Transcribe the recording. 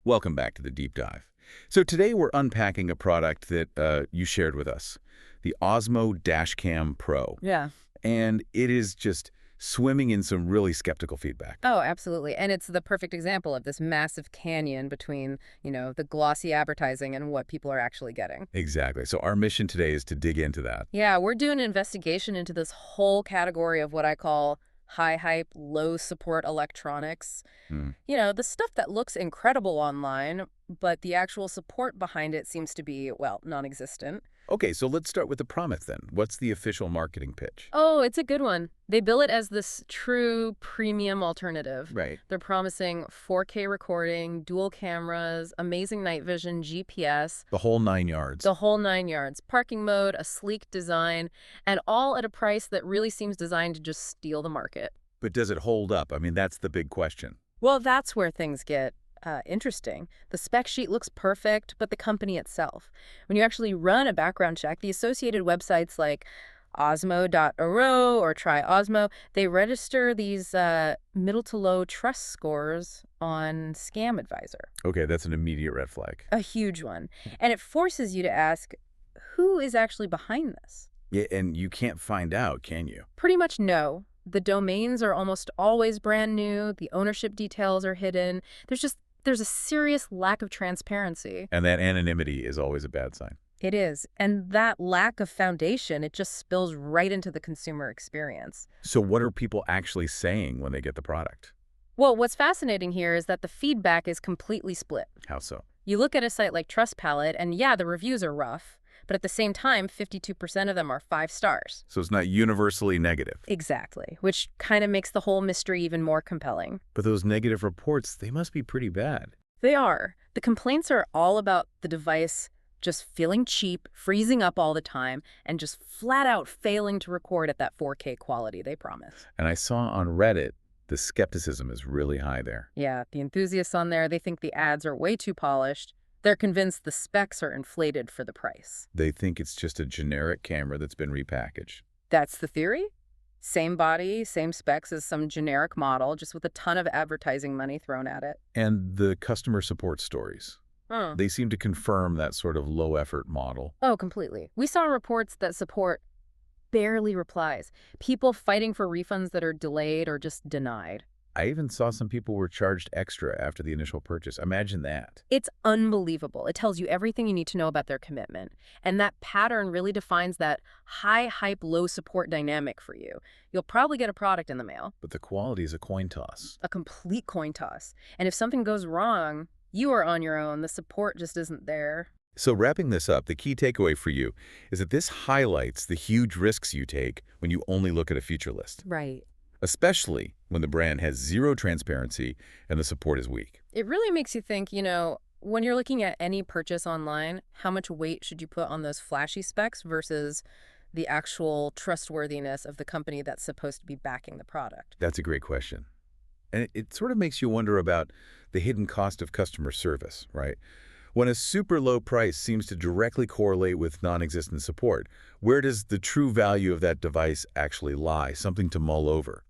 Welcome back to the deep dive. So today we're unpacking a product that you shared with us, the Osmo Dashcam Pro. Yeah. And it is just swimming in some really skeptical feedback. Oh, absolutely. And it's the perfect example of this massive canyon between, the glossy advertising and what people are actually getting. Exactly. So our mission today is to dig into that. Yeah, we're doing an investigation into this whole category of what I call high hype, low support electronics. Hmm. The stuff that looks incredible online, but the actual support behind it seems to be, well, non-existent. Okay, so let's start with the promise then. What's the official marketing pitch? Oh, it's a good one. They bill it as this true premium alternative. Right. They're promising 4K recording, dual cameras, amazing night vision, GPS, The whole 9 yards. the whole nine yards, parking mode, a sleek design, and all at a price that really seems designed to just steal the market. But does it hold up? I mean, that's the big question. Well, that's where things get interesting. The spec sheet looks perfect, but the company itself. When you actually run a background check, the associated websites like Osmo.ro or Try Osmo, they register these middle to low trust scores on Scam Advisor. Okay, that's an immediate red flag. A huge one. And it forces you to ask, who is actually behind this? Yeah, and you can't find out, can you? Pretty much no. The domains are almost always brand new. The ownership details are hidden. There's a serious lack of transparency. And that anonymity is always a bad sign. It is. And that lack of foundation, it just spills right into the consumer experience. So what are people actually saying when they get the product? Well, what's fascinating here is that the feedback is completely split. How so? You look at a site like Trustpilot, and yeah, the reviews are rough. But at the same time, 52% of them are 5 stars. So it's not universally negative. Exactly, which kind of makes the whole mystery even more compelling. But those negative reports, they must be pretty bad. They are. The complaints are all about the device just feeling cheap, freezing up all the time, and just flat out failing to record at that 4K quality they promise. And I saw on Reddit, the skepticism is really high there. Yeah, the enthusiasts on there, they think the ads are way too polished. They're convinced the specs are inflated for the price. They think it's just a generic camera that's been repackaged. That's the theory? Same body, same specs as some generic model, just with a ton of advertising money thrown at it. And the customer support stories. Huh. They seem to confirm that sort of low-effort model. Oh, completely. We saw reports that support barely replies. People fighting for refunds that are delayed or just denied. I even saw some people were charged extra after the initial purchase. Imagine that. It's unbelievable. It tells you everything you need to know about their commitment. And that pattern really defines that high hype, low support dynamic for you. You'll probably get a product in the mail. But the quality is a coin toss. A complete coin toss. And if something goes wrong, you are on your own. The support just isn't there. So wrapping this up, the key takeaway for you is that this highlights the huge risks you take when you only look at a feature list. Right. Especially when the brand has zero transparency and the support is weak. It really makes you think, when you're looking at any purchase online, how much weight should you put on those flashy specs versus the actual trustworthiness of the company that's supposed to be backing the product? That's a great question. And it sort of makes you wonder about the hidden cost of customer service, right? When a super low price seems to directly correlate with non-existent support, where does the true value of that device actually lie? Something to mull over.